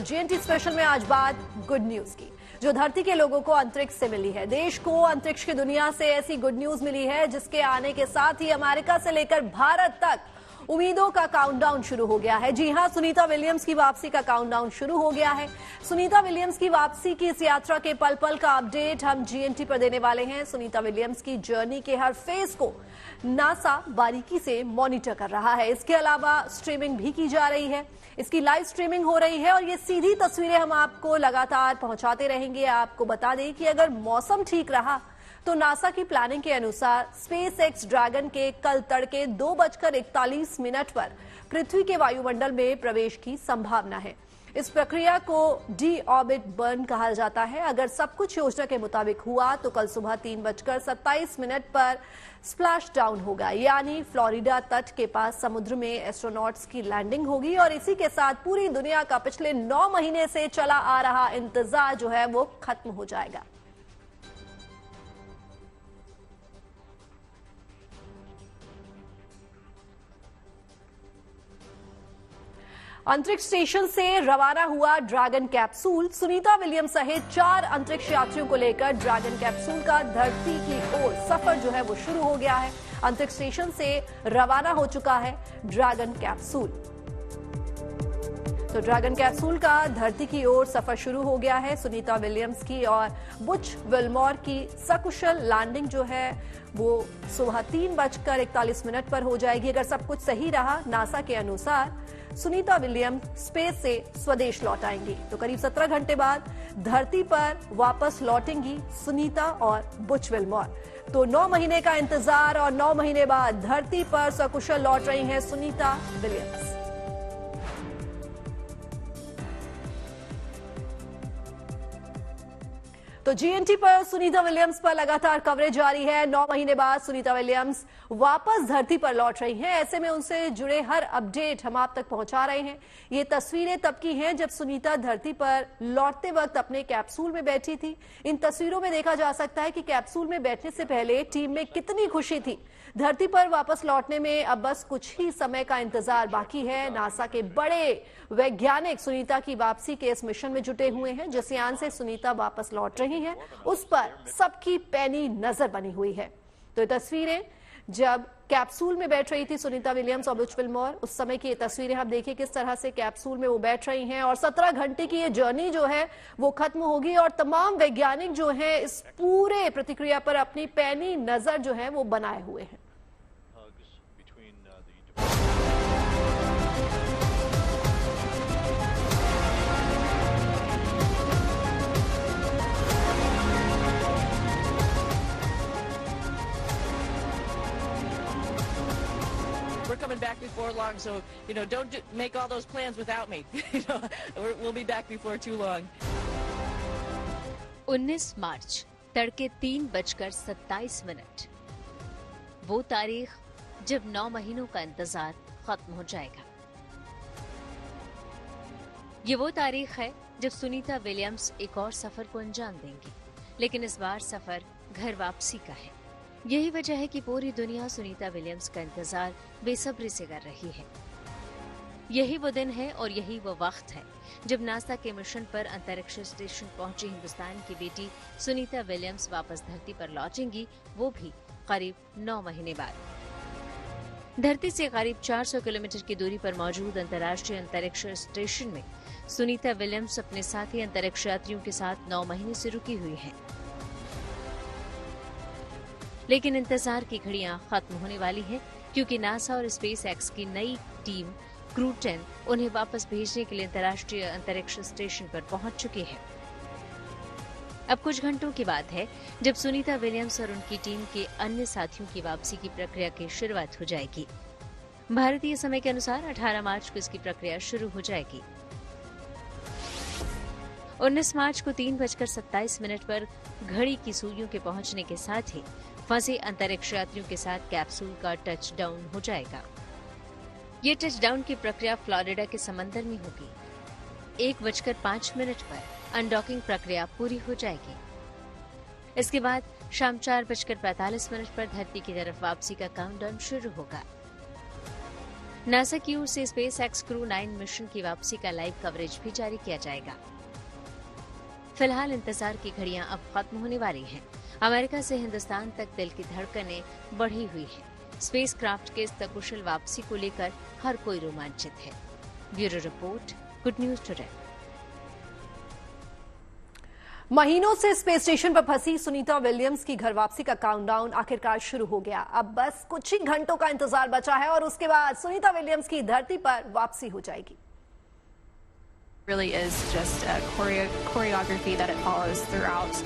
GNT special में आज बात गुड न्यूज की, जो धरती के लोगों को अंतरिक्ष से मिली है। देश को अंतरिक्ष की दुनिया से ऐसी गुड न्यूज मिली है जिसके आने के साथ ही अमेरिका से लेकर भारत तक उम्मीदों का काउंटडाउन शुरू हो गया है। जी हां, सुनीता विलियम्स की वापसी का काउंटडाउन शुरू हो गया है। सुनीता विलियम्स की वापसी की इस यात्रा के पल पल का अपडेट हम जीएनटी पर देने वाले हैं। सुनीता विलियम्स की जर्नी के हर फेज को नासा बारीकी से मॉनिटर कर रहा है। इसके अलावा स्ट्रीमिंग भी की जा रही है, इसकी लाइव स्ट्रीमिंग हो रही है और ये सीधी तस्वीरें हम आपको लगातार पहुंचाते रहेंगे। आपको बता दें कि अगर मौसम ठीक रहा तो नासा की प्लानिंग के अनुसार स्पेस एक्स ड्रैगन के कल तड़के 2:41 पर पृथ्वी के वायुमंडल में प्रवेश की संभावना है। इस प्रक्रिया को डी ऑर्बिट बर्न कहा जाता है। अगर सब कुछ योजना के मुताबिक हुआ तो कल सुबह 3:27 पर स्प्लैश डाउन होगा, यानी फ्लोरिडा तट के पास समुद्र में एस्ट्रोनॉट्स की लैंडिंग होगी और इसी के साथ पूरी दुनिया का पिछले 9 महीने से चला आ रहा इंतजार जो है वो खत्म हो जाएगा। अंतरिक्ष स्टेशन से रवाना हुआ ड्रैगन कैप्सूल। सुनीता विलियम्स सहित 4 अंतरिक्ष यात्रियों को लेकर ड्रैगन कैप्सूल का धरती की ओर सफर जो है वो शुरू हो गया है। अंतरिक्ष स्टेशन से रवाना हो चुका है ड्रैगन कैप्सूल। तो ड्रैगन कैप्सूल का धरती की ओर सफर शुरू हो गया है। सुनीता विलियम्स की और बुच विल्मोर की सकुशल लैंडिंग जो है वो सुबह 3:41 पर हो जाएगी। अगर सब कुछ सही रहा नासा के अनुसार सुनीता विलियम्स स्पेस से स्वदेश लौट आएंगी तो करीब 17 घंटे बाद धरती पर वापस लौटेंगी सुनीता और बुच विल्मोर। तो 9 महीने का इंतजार और 9 महीने बाद धरती पर सकुशल लौट रही हैं सुनीता विलियम्स। तो जीएनटी पर सुनीता विलियम्स पर लगातार कवरेज जारी है। 9 महीने बाद सुनीता विलियम्स वापस धरती पर लौट रही हैं। ऐसे में उनसे जुड़े हर अपडेट हम आप तक पहुंचा रहे हैं। ये तस्वीरें तब की हैं जब सुनीता धरती पर लौटते वक्त अपने कैप्सूल में बैठी थी। इन तस्वीरों में देखा जा सकता है कि कैप्सूल में बैठने से पहले टीम में कितनी खुशी थी। धरती पर वापस लौटने में अब बस कुछ ही समय का इंतजार बाकी है। नासा के बड़े वैज्ञानिक सुनीता की वापसी के इस मिशन में जुटे हुए हैं। जिस यान से सुनीता वापस लौट रही हैं उस पर सबकी पैनी नजर बनी हुई है। तो ये तस्वीरें जब कैप्सूल में बैठ रही थी सुनीता विलियम्स और बुच विल्मोर, उस समय की ये तस्वीरें आप देखिए किस तरह से कैप्सूल में वो बैठ रही हैं और 17 घंटे की ये जर्नी जो है वो खत्म होगी और तमाम वैज्ञानिक जो हैं इस पूरे प्रतिक्रिया पर अपनी पैनी नजर जो है वो बनाए हुए हैं। We're coming back before long, so don't make all those plans without me. We'll be back before too long. 19 मार्च तड़के 3:27। वो तारीख जब 9 महीनों का इंतजार खत्म हो जाएगा। ये वो तारीख है जब सुनीता विलियम्स एक और सफर को अंजाम देंगी, लेकिन इस बार सफर घर वापसी का है। यही वजह है कि पूरी दुनिया सुनीता विलियम्स का इंतजार बेसब्री से कर रही है। यही वो दिन है और यही वो वक्त है जब नासा के मिशन पर अंतरिक्ष स्टेशन पहुंची हिंदुस्तान की बेटी सुनीता विलियम्स वापस धरती पर लौटेंगी, वो भी करीब 9 महीने बाद। धरती से करीब 400 किलोमीटर की दूरी पर मौजूद अंतर्राष्ट्रीय अंतरिक्ष स्टेशन में सुनीता विलियम्स अपने साथी अंतरिक्ष यात्रियों के साथ 9 महीने से रुकी हुई है। लेकिन इंतजार की घड़ियां खत्म होने वाली हैं, क्योंकि नासा और स्पेस एक्स की नई टीम क्रू 10 उन्हें वापस भेजने के लिए अंतर्राष्ट्रीय अंतरिक्ष स्टेशन पर पहुंच चुकी है। अब कुछ घंटों की बात है जब सुनीता विलियम्स और उनकी टीम के अन्य साथियों की वापसी की प्रक्रिया की शुरुआत हो जाएगी। भारतीय समय के अनुसार 18 मार्च को इसकी प्रक्रिया शुरू हो जाएगी। 19 मार्च को 3:27 पर घड़ी की सुइयों के पहुंचने के साथ ही फंसे अंतरिक्ष यात्रियों के साथ कैप्सूल का टच डाउन हो जाएगा। ये टच डाउन की प्रक्रिया फ्लोरिडा के समंदर में होगी। 1:05 पर अनडॉकिंग प्रक्रिया पूरी हो जाएगी। इसके बाद शाम 4:45 पर धरती की तरफ वापसी का काउंटडाउन शुरू होगा। नासा की ओर से स्पेस एक्स क्रू 9 मिशन की वापसी का लाइव कवरेज भी जारी किया जाएगा। फिलहाल इंतजार की घड़ियां अब खत्म होने वाली हैं। अमेरिका से हिंदुस्तान तक दिल की धड़कनें बढ़ी हुई है। स्पेस क्राफ्ट के इस सकुशल वापसी को लेकर हर कोई रोमांचित है। Bureau report, good news today. महीनों से स्पेस स्टेशन पर फंसी सुनीता विलियम्स की घर वापसी का काउंटडाउन आखिरकार शुरू हो गया। अब बस कुछ ही घंटों का इंतजार बचा है और उसके बाद सुनीता विलियम्स की धरती पर वापसी हो जाएगी। Really is just a choreography that it follows throughout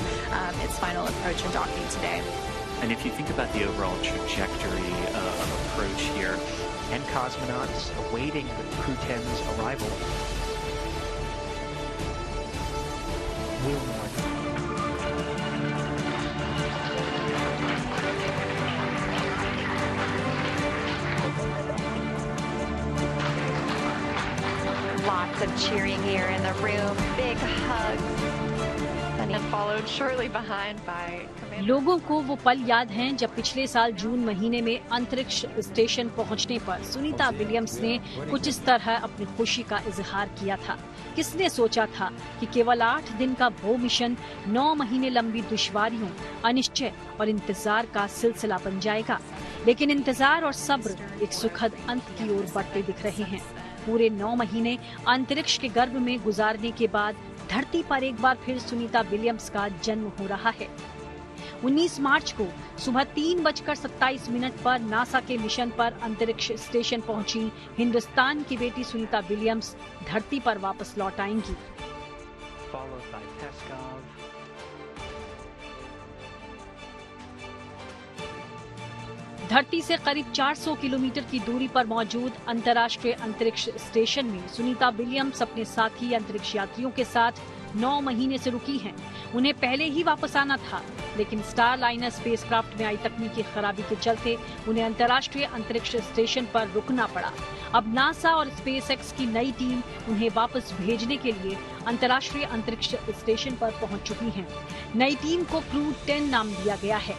its final approach and docking today. And if you think about the overall trajectory of approach here, 10 cosmonauts awaiting Crew 10's arrival. Will North. Lots of cheering here in the room, big hugs, and followed shortly behind by Commander. लोगों को वो पल याद हैं जब पिछले साल जून महीने में अंतरिक्ष स्टेशन पहुंचने पर सुनीता विलियम्स ने कुछ इस तरह अपनी खुशी का इजहार किया था। किसने सोचा था कि केवल 8 दिन का वो मिशन 9 महीने लंबी दुश्वारियों, अनिश्चय और इंतजार का सिलसिला बन जाएगा। लेकिन इंतजार और सब्र एक सुखद अंत की ओर बढ़ते दिख रहे हैं। पूरे 9 महीने अंतरिक्ष के गर्भ में गुजारने के बाद धरती पर एक बार फिर सुनीता विलियम्स का जन्म हो रहा है। 19 मार्च को सुबह 3:27 पर नासा के मिशन पर अंतरिक्ष स्टेशन पहुंची हिंदुस्तान की बेटी सुनीता विलियम्स धरती पर वापस लौट आएंगी। Followed by Peskov. धरती से करीब 400 किलोमीटर की दूरी पर मौजूद अंतर्राष्ट्रीय अंतरिक्ष स्टेशन में सुनीता विलियम्स अपने साथी अंतरिक्ष यात्रियों के साथ 9 महीने से रुकी हैं। उन्हें पहले ही वापस आना था, लेकिन स्टार लाइनर स्पेसक्राफ्ट में आई तकनीकी खराबी के चलते उन्हें अंतर्राष्ट्रीय अंतरिक्ष स्टेशन पर रुकना पड़ा। अब नासा और स्पेसएक्स की नई टीम उन्हें वापस भेजने के लिए अंतर्राष्ट्रीय अंतरिक्ष स्टेशन पर पहुंच चुकी है। नई टीम को क्रू 10 नाम दिया गया है।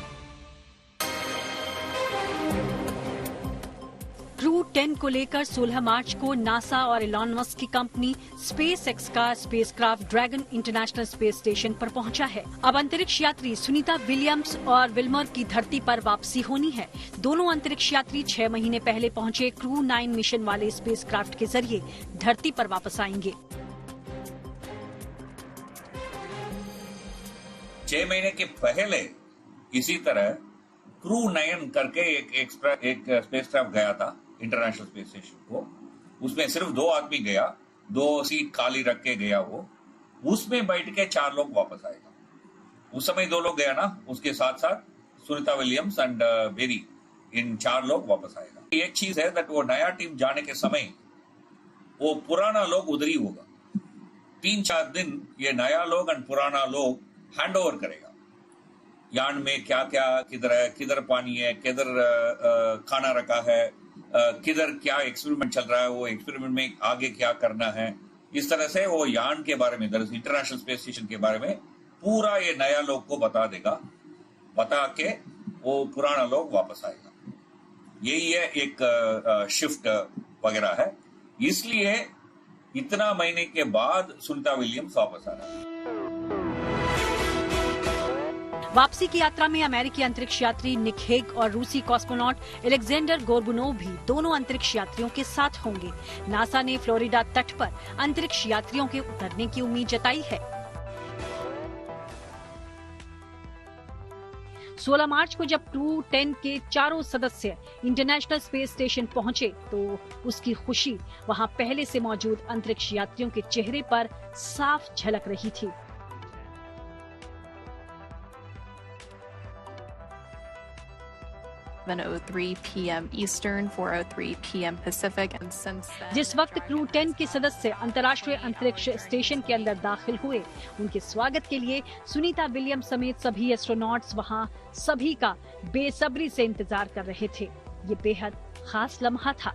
क्रू 10 को लेकर 16 मार्च को नासा और एलॉन मस्क की कंपनी स्पेसएक्स का spacecraft dragon international space station पर पहुंचा है। अब अंतरिक्ष यात्री सुनीता विलियम्स और विल्मर की धरती पर वापसी होनी है। दोनों अंतरिक्ष यात्री 6 महीने पहले पहुंचे क्रू 9 मिशन वाले स्पेसक्राफ्ट के जरिए धरती पर वापस आएंगे। 6 महीने के पहले इसी तरह क्रू 9 करके एक स्पेसक्राफ्ट गया था इंटरनेशनल स्पेस स्टेशन को। उसमें सिर्फ 2 आदमी गया, 2 सीट खाली रख के गया वो। उसमें बैठ के 4 लोग वापस आएगा। उस समय 2 लोग गया ना, उसके साथ साथ सुनीता विलियम्स एंड बेरी, इन 4 लोग वापस आएगा। एक चीज है दैट वो नया टीम जाने के समय वो पुराना लोग उधर ही होगा। 3-4 दिन ये नया लोग एंड पुराना लोग हैंड ओवर करेगा। यान में क्या क्या किधर है, किधर पानी है, किधर खाना रखा है, किधर क्या एक्सपेरिमेंट चल रहा है, वो एक्सपेरिमेंट में आगे क्या करना है। इस तरह से वो यान के बारे में, इंटरनेशनल स्पेस स्टेशन के बारे में पूरा ये नया लोग को बता देगा। बता के वो पुराना लोग वापस आएगा। यही है एक शिफ्ट वगैरह है। इसलिए इतना महीने के बाद सुनीता विलियम्स वापस आ रहा है। वापसी की यात्रा में अमेरिकी अंतरिक्ष यात्री निक हेग और रूसी कॉस्मोनॉट एलेक्जेंडर गोर्बुनोव भी दोनों अंतरिक्ष यात्रियों के साथ होंगे। नासा ने फ्लोरिडा तट पर अंतरिक्ष यात्रियों के उतरने की उम्मीद जताई है। 16 मार्च को जब क्रू 10 के चारों सदस्य इंटरनेशनल स्पेस स्टेशन पहुंचे तो उसकी खुशी वहां पहले से मौजूद अंतरिक्ष यात्रियों के चेहरे पर साफ झलक रही थी। p.m. Eastern, 4:03 p.m. Pacific, and since then, जिस वक्त क्रू 10 के सदस्य अंतर्राष्ट्रीय अंतरिक्ष स्टेशन के अंदर दाखिल हुए, उनके स्वागत के लिए सुनीता विलियम्स समेत सभी एस्ट्रोनॉट्स वहां सभी का बेसब्री से इंतजार कर रहे थे। ये बेहद खास लम्हा था।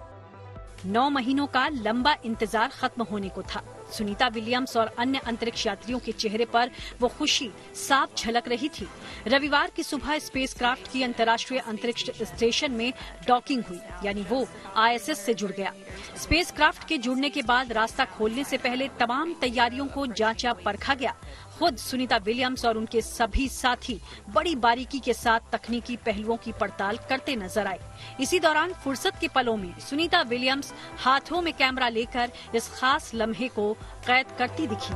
9 महीनों का लंबा इंतजार खत्म होने को था। सुनीता विलियम्स और अन्य अंतरिक्ष यात्रियों के चेहरे पर वो खुशी साफ झलक रही थी। रविवार की सुबह स्पेसक्राफ्ट की अंतर्राष्ट्रीय अंतरिक्ष स्टेशन में डॉकिंग हुई, यानी वो ISS से जुड़ गया। स्पेसक्राफ्ट के जुड़ने के बाद रास्ता खोलने से पहले तमाम तैयारियों को जांचा परखा गया। खुद सुनीता विलियम्स और उनके सभी साथी बड़ी बारीकी के साथ तकनीकी पहलुओं की पड़ताल करते नजर आए। इसी दौरान फुर्सत के पलों में सुनीता विलियम्स हाथों में कैमरा लेकर इस खास लम्हे को कैद करती दिखी।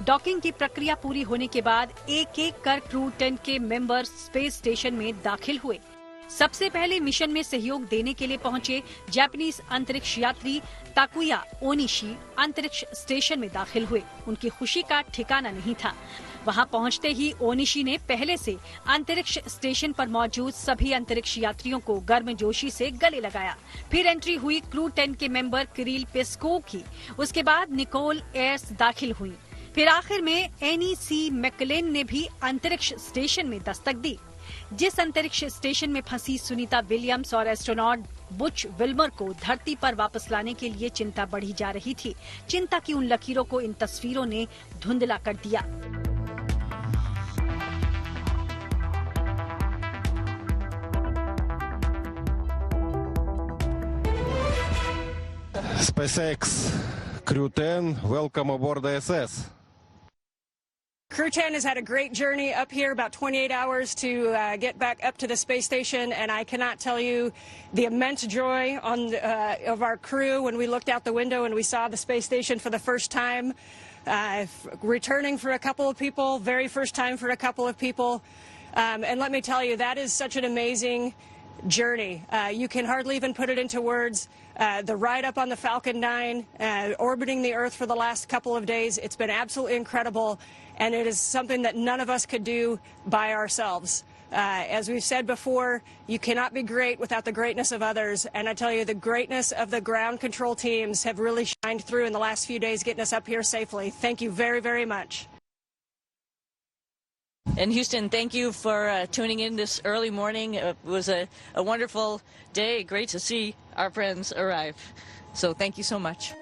डॉकिंग की प्रक्रिया पूरी होने के बाद एक एक कर क्रू 10 के मेंबर स्पेस स्टेशन में दाखिल हुए। सबसे पहले मिशन में सहयोग देने के लिए पहुंचे जापानीज अंतरिक्ष यात्री ताकुया ओनिशी अंतरिक्ष स्टेशन में दाखिल हुए। उनकी खुशी का ठिकाना नहीं था। वहां पहुंचते ही ओनिशी ने पहले से अंतरिक्ष स्टेशन पर मौजूद सभी अंतरिक्ष यात्रियों को गर्मजोशी से गले लगाया। फिर एंट्री हुई क्रू 10 के मेंबर किरिल पेस्कोव की। उसके बाद निकोल एयर्स दाखिल हुई। फिर आखिर में एनी सी मैकलेन ने भी अंतरिक्ष स्टेशन में दस्तक दी। जिस अंतरिक्ष स्टेशन में फंसी सुनीता विलियम्स और एस्ट्रोनॉट बुच विल्मर को धरती पर वापस लाने के लिए चिंता बढ़ी जा रही थी। चिंता की उन लकीरों को इन तस्वीरों ने धुंधला कर दिया। SpaceX Crew 10, welcome aboard the ISS. Crew 10 has had a great journey up here, about 28 hours to get back up to the space station, and I cannot tell you the immense joy of our crew when we looked out the window and we saw the space station for the first time. Returning for a couple of people, very first time for a couple of people, and let me tell you, that is such an amazing journey. You can hardly even put it into words. The ride up on the Falcon 9, orbiting the Earth for the last couple of days, it's been absolutely incredible, and it is something that none of us could do by ourselves. As we've said before, you cannot be great without the greatness of others, and I tell you, the greatness of the ground control teams have really shined through in the last few days getting us up here safely. Thank you very, very much. And Houston, thank you for tuning in this early morning. It was a wonderful day. Great to see our friends arrive. So thank you so much.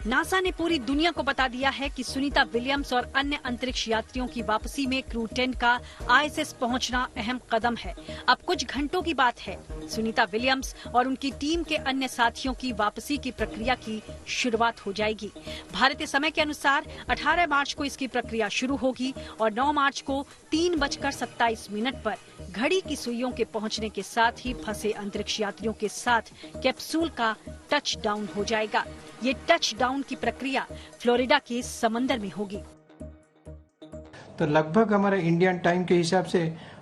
NASA ने पूरी दुनिया को बता दिया है कि Sunita Williams और अन्य अंतरिक्ष यात्रियों की वापसी में क्रू 10 का ISS पहुंचना अहम कदम है। अब कुछ घंटों की बात है, सुनीता विलियम्स और उनकी टीम के अन्य साथियों की वापसी की प्रक्रिया की शुरुआत हो जाएगी। भारतीय समय के अनुसार 18 मार्च को इसकी प्रक्रिया शुरू होगी और 9 मार्च को 3:27 पर घड़ी की सुइयों के पहुंचने के साथ ही फंसे अंतरिक्ष यात्रियों के साथ कैप्सूल का टच डाउन हो जाएगा। ये टच डाउन की प्रक्रिया फ्लोरिडा के समंदर में होगी। तो लगभग हमारे इंडियन टाइम के हिसाब से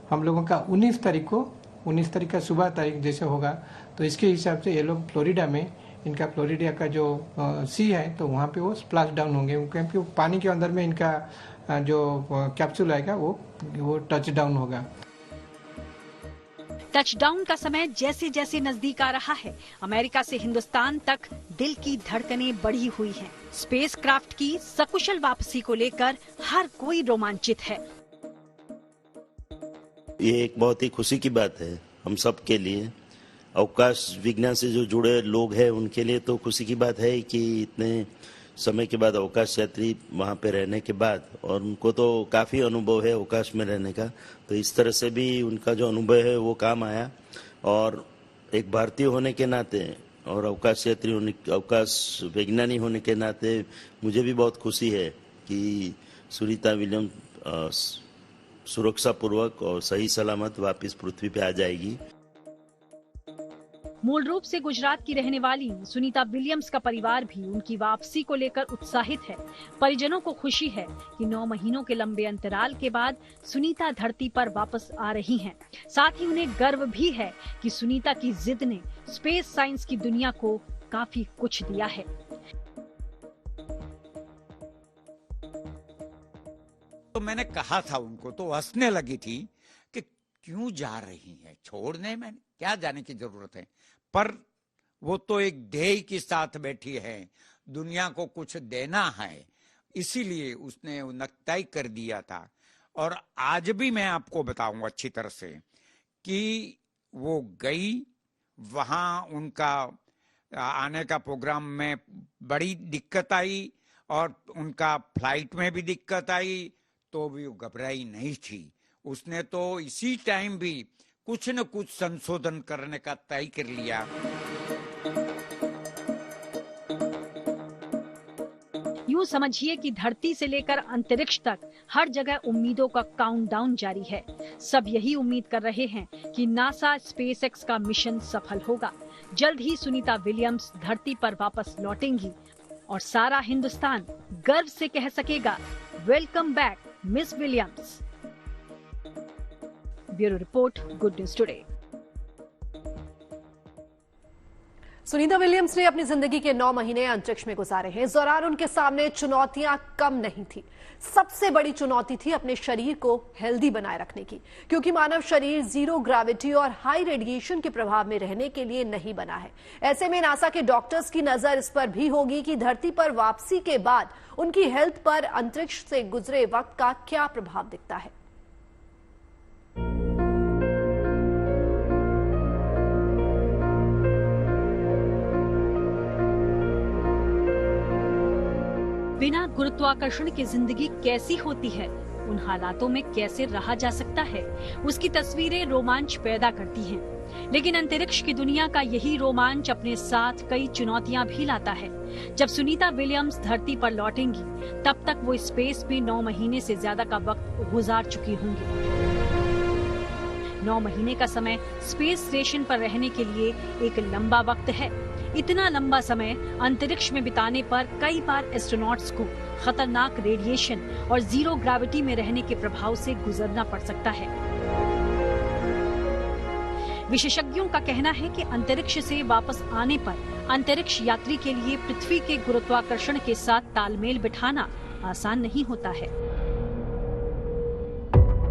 हम लोगों का 19 तारीख का सुबह तारीख जैसे होगा, तो इसके हिसाब से ये लोग फ्लोरिडा में, इनका फ्लोरिडा का जो सी है, तो वहाँ पे वो स्प्लैश डाउन होंगे, क्योंकि पानी के अंदर में इनका जो कैप्सूल आएगा वो टच डाउन होगा। टचडाउन का समय जैसे जैसे नजदीक आ रहा है, अमेरिका से हिंदुस्तान तक दिल की धड़कनें बढ़ी हुई हैं। स्पेसक्राफ्ट की सकुशल वापसी को लेकर हर कोई रोमांचित है। ये एक बहुत ही खुशी की बात है हम सब के लिए। अवकाश विज्ञान से जो जुड़े लोग हैं उनके लिए तो खुशी की बात है कि इतने समय के बाद अवकाश यात्री वहाँ पे रहने के बाद, और उनको तो काफ़ी अनुभव है अवकाश में रहने का, तो इस तरह से भी उनका जो अनुभव है वो काम आया। और एक भारतीय होने के नाते और अवकाश यात्री होने, अवकाश वैज्ञानिक होने के नाते मुझे भी बहुत खुशी है कि सुनीता विलियम्स सुरक्षापूर्वक और सही सलामत वापस पृथ्वी पे आ जाएगी। मूल रूप से गुजरात की रहने वाली सुनीता विलियम्स का परिवार भी उनकी वापसी को लेकर उत्साहित है। परिजनों को खुशी है कि 9 महीनों के लंबे अंतराल के बाद सुनीता धरती पर वापस आ रही हैं। साथ ही उन्हें गर्व भी है कि सुनीता की जिद ने स्पेस साइंस की दुनिया को काफी कुछ दिया है। तो मैंने कहा था उनको, तो हंसने लगी थी कि क्यों जा रही है, छोड़ने में क्या जाने की जरूरत है, पर वो तो एक ध्येय के साथ बैठी है, दुनिया को कुछ देना है, इसीलिए उसने तय कर दिया था। और आज भी मैं आपको बताऊं अच्छी तरह से कि वो गई, वहाँ उनका आने का प्रोग्राम में बड़ी दिक्कत आई और उनका फ्लाइट में भी दिक्कत आई, तो भी वो घबराई नहीं थी। उसने तो इसी टाइम भी कुछ न कुछ संशोधन करने का तय कर लिया। यूं समझिए कि धरती से लेकर अंतरिक्ष तक हर जगह उम्मीदों का काउंटडाउन जारी है। सब यही उम्मीद कर रहे हैं कि नासा स्पेसएक्स का मिशन सफल होगा। जल्द ही सुनीता विलियम्स धरती पर वापस लौटेंगी और सारा हिंदुस्तान गर्व से कह सकेगा, welcome back miss Williams. Bureau report, good news today. Sunita Williams ने अपनी जिंदगी के 9 महीने अंतरिक्ष में गुजारे हैं। इस दौरान उनके सामने चुनौतियां कम नहीं थी। सबसे बड़ी चुनौती थी अपने शरीर को हेल्दी बनाए रखने की, क्योंकि मानव शरीर जीरो ग्रेविटी और हाई रेडिएशन के प्रभाव में रहने के लिए नहीं बना है। ऐसे में नासा के डॉक्टर्स की नजर इस पर भी होगी कि धरती पर वापसी के बाद उनकी हेल्थ पर अंतरिक्ष से गुजरे वक्त का क्या प्रभाव दिखता है। बिना गुरुत्वाकर्षण की जिंदगी कैसी होती है, उन हालातों में कैसे रहा जा सकता है, उसकी तस्वीरें रोमांच पैदा करती हैं। लेकिन अंतरिक्ष की दुनिया का यही रोमांच अपने साथ कई चुनौतियां भी लाता है। जब सुनीता विलियम्स धरती पर लौटेंगी, तब तक वो स्पेस में 9 महीने से ज्यादा का वक्त गुजार चुकी होंगी। 9 महीने का समय स्पेस स्टेशन पर रहने के लिए एक लंबा वक्त है। इतना लंबा समय अंतरिक्ष में बिताने पर कई बार एस्ट्रोनॉट्स को खतरनाक रेडिएशन और जीरो ग्रेविटी में रहने के प्रभाव से गुजरना पड़ सकता है। विशेषज्ञों का कहना है कि अंतरिक्ष से वापस आने पर अंतरिक्ष यात्री के लिए पृथ्वी के गुरुत्वाकर्षण के साथ तालमेल बिठाना आसान नहीं होता है।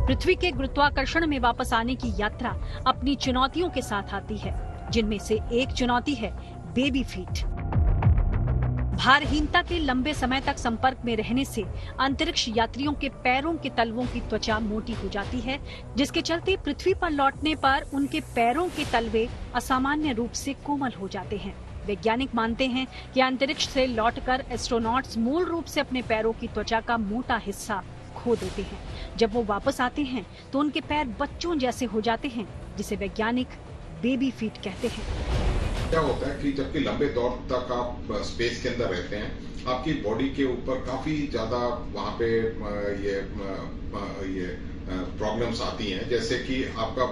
पृथ्वी के गुरुत्वाकर्षण में वापस आने की यात्रा अपनी चुनौतियों के साथ आती है, जिनमें से एक चुनौती है बेबी फीट। भारहीनता के लंबे समय तक संपर्क में रहने से अंतरिक्ष यात्रियों के पैरों के तलवों की त्वचा मोटी हो जाती है, जिसके चलते पृथ्वी पर लौटने पर उनके पैरों के तलवे असामान्य रूप से कोमल हो जाते हैं। वैज्ञानिक मानते हैं कि अंतरिक्ष से लौटकर एस्ट्रोनॉट्स मूल रूप से अपने पैरों की त्वचा का मोटा हिस्सा खो देते हैं। जब वो वापस आते हैं तो उनके पैर बच्चों जैसे हो जाते हैं, जिसे वैज्ञानिक बेबी फीट कहते हैं। क्या होता है कि जबकि लंबे दौर तक आप स्पेस के अंदर रहते हैं, आपकी बॉडी के ऊपर काफी ज्यादा वहां पे ये प्रॉब्लम्स आती हैं, जैसे कि आपका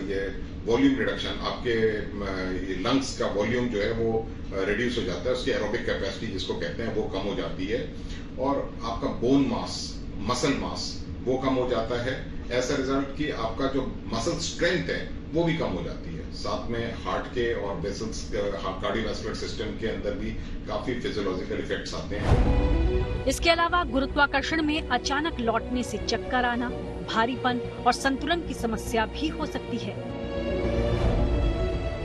ये वॉल्यूम रिडक्शन, आपके लंग्स का वॉल्यूम जो है वो रिड्यूस हो जाता है, उसकी एरोबिक कैपेसिटी जिसको कहते हैं वो कम हो जाती है, और आपका बोन मास, मसल मास वो कम हो जाता है। ऐसा रिजल्ट कि आपका जो मसल स्ट्रेंथ है वो भी कम हो जाती है। साथ में हार्ट के और वेसल्स, कार्डियोवैस्कुलर सिस्टम के अंदर भी काफी फिजियोलॉजिकल इफेक्ट्स आते हैं। इसके अलावा गुरुत्वाकर्षण में अचानक लौटने से चक्कर आना, भारीपन और संतुलन की समस्या भी हो सकती है।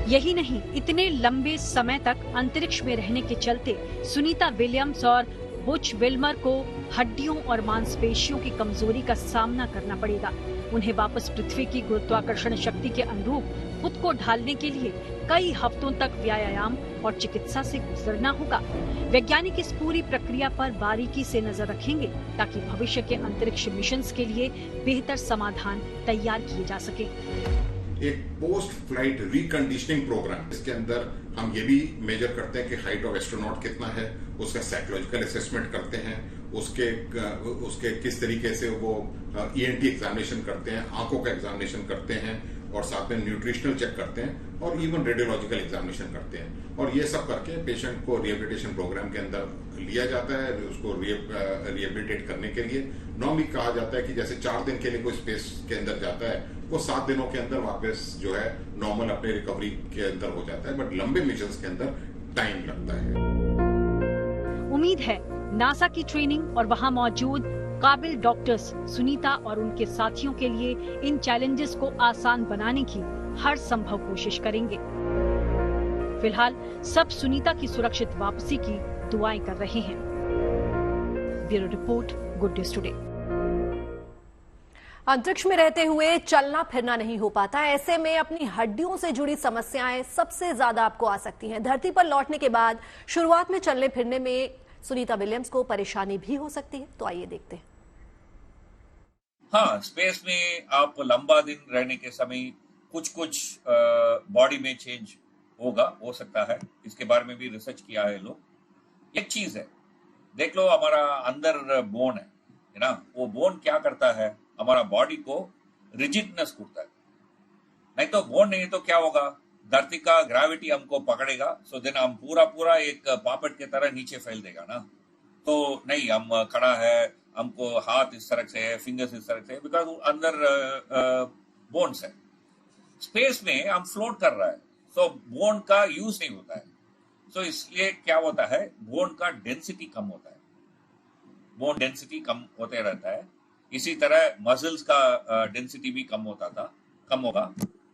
यही नहीं, इतने लंबे समय तक अंतरिक्ष में रहने के चलते सुनीता विलियम्स और बुच विल्मर को हड्डियों और मांसपेशियों की कमजोरी का सामना करना पड़ेगा। उन्हें वापस पृथ्वी की गुरुत्वाकर्षण शक्ति के अनुरूप खुद को ढालने के लिए कई हफ्तों तक व्यायाम और चिकित्सा से गुजरना होगा। वैज्ञानिक इस पूरी प्रक्रिया पर बारीकी से नजर रखेंगे, ताकि भविष्य के अंतरिक्ष मिशन के लिए बेहतर समाधान तैयार किए जा सके। एक पोस्ट फ्लाइट रिकंडीशनिंग प्रोग्राम, इसके अंदर हम ये भी मेजर करते हैं कि हाइट ऑफ एस्ट्रोनॉट कितना है, उसका साइकोलॉजिकल असेसमेंट करते हैं, उसके किस तरीके से वो ENT एग्जामिनेशन करते हैं, आंखों का एग्जामिनेशन करते हैं, और साथ में न्यूट्रिशनल चेक करते हैं, और इवन रेडियोलॉजिकल एग्जामिनेशन करते हैं। और ये सब करके पेशेंट को रिहेबिलिटेशन प्रोग्राम के अंदर लिया जाता है, उसको रिहेबिलिटेट करने के लिए। नॉर्मली कहा जाता है कि जैसे 4 दिन के लिए कोई स्पेस के अंदर जाता है, वो 7 दिनों के अंदर वापस जो है नॉर्मल अपने रिकवरी के अंदर हो जाता है, बट लंबे मिशन के अंदर टाइम लगता है। उम्मीद है नासा की ट्रेनिंग और वहां मौजूद काबिल डॉक्टर्स सुनीता और उनके साथियों के लिए इन चैलेंजेस को आसान बनाने की हर संभव कोशिश करेंगे। फिलहाल सब सुनीता की सुरक्षित वापसी की दुआएं कर रहे हैं। Bureau report, good news today. अंतरिक्ष में रहते हुए चलना फिरना नहीं हो पाता, ऐसे में अपनी हड्डियों से जुड़ी समस्याएं सबसे ज्यादा आपको आ सकती हैं। धरती पर लौटने के बाद शुरुआत में चलने फिरने में सुनीता विलियम्स को परेशानी भी हो सकती है, तो आइए देखते हैं। हाँ, स्पेस में आप लंबा दिन रहने के समय कुछ बॉडी में चेंज हो सकता है। इसके बारे में भी रिसर्च किया है लोग। एक चीज है, देख लो, हमारा अंदर बोन है ना, वो बोन क्या करता है, हमारा बॉडी को रिजिडनेस करता है। नहीं तो बोन नहीं तो क्या होगा, धरती का ग्रेविटी हमको पकड़ेगा, सो देन हम पूरा एक पापड़ के तरह नीचे फैल देगा ना। तो नहीं, हम खड़ा है, हमको हाथ इस तरह से है, फिंगर्स इस तरह से है, बिकॉज अंदर बोन्स है। स्पेस में हम फ्लोट कर रहा है, सो बोन का यूज नहीं होता है। सो इसलिए क्या होता है, बोन का डेंसिटी कम होता है, बोन डेंसिटी कम होते रहता है। इसी तरह मसल्स का डेंसिटी भी कम होगा।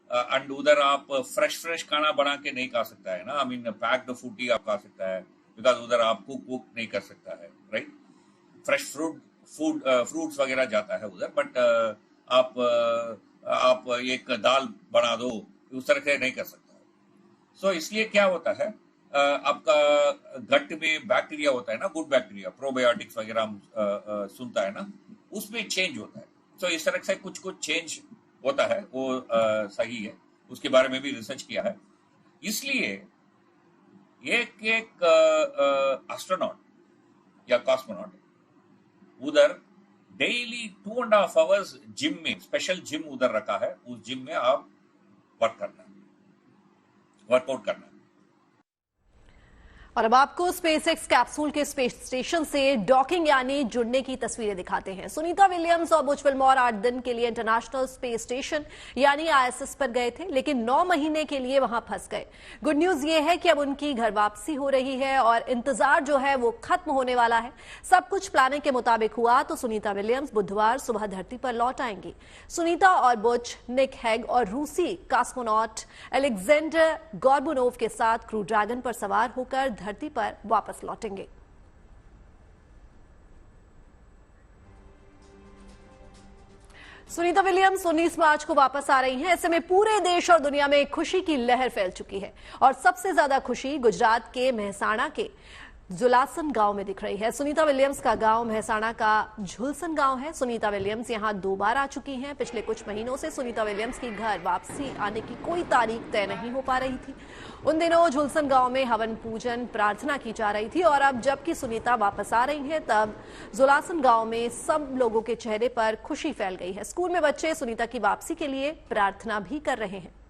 एंड उधर आप फ्रेश खाना बना के नहीं खा सकता है ना, आई मीन पैक्ड फूड ही आप खा सकता है, बिकॉज उधर आप कुक नहीं कर सकता है, राइट। फ्रेश फ्रूट्स वगैरह जाता है उधर, बट आप एक दाल बना दो उस तरह से नहीं कर सकता है। सो इसलिए क्या होता है, आपका गट में बैक्टीरिया होता है ना, गुड बैक्टीरिया, प्रोबायोटिक्स वगैरह हम सुनता है ना, उसमें चेंज होता है। सो इस तरह से कुछ चेंज होता है, वो सही है। उसके बारे में भी रिसर्च किया है। इसलिए एक एस्ट्रोनॉट या कॉस्मोनॉट उधर डेली 2.5 आवर्स जिम में, स्पेशल जिम उधर रखा है, उस जिम में आप वर्कआउट करना। और अब आपको स्पेसएक्स कैप्सूल के स्पेस स्टेशन से डॉकिंग यानी जुड़ने की तस्वीरें दिखाते हैं। सुनीता विलियम्स और बुच विल्मोर 8 दिन के लिए इंटरनेशनल स्पेस स्टेशन यानी ISS पर गए थे, लेकिन 9 महीने के लिए वहां फंस गए। गुड न्यूज ये है कि अब उनकी घर वापसी हो रही है और इंतजार जो है वो खत्म होने वाला है। सब कुछ प्लानिंग के मुताबिक हुआ तो सुनीता विलियम्स बुधवार सुबह धरती पर लौट आएंगी। सुनीता और बुच, निक हेग और रूसी कॉस्मोनॉट अलेक्जेंडर गोर्बुनोव के साथ क्रू ड्रैगन पर सवार होकर धरती पर वापस लौटेंगे। सुनीता विलियम्स 19 मार्च को वापस आ रही हैं। ऐसे में पूरे देश और दुनिया में खुशी की लहर फैल चुकी है और सबसे ज्यादा खुशी गुजरात के मेहसाणा के जुलासन गांव में दिख रही है। सुनीता विलियम्स का गांव मेहसाणा का झुलसन गांव है। सुनीता विलियम्स यहां 2 बार आ चुकी हैं। पिछले कुछ महीनों से सुनीता विलियम्स की घर वापसी आने की कोई तारीख तय नहीं हो पा रही थी। उन दिनों झुलसन गांव में हवन पूजन प्रार्थना की जा रही थी और अब जबकि सुनीता वापस आ रही हैं, तब जुलासन गांव में सब लोगों के चेहरे पर खुशी फैल गई है। स्कूल में बच्चे सुनीता की वापसी के लिए प्रार्थना भी कर रहे हैं।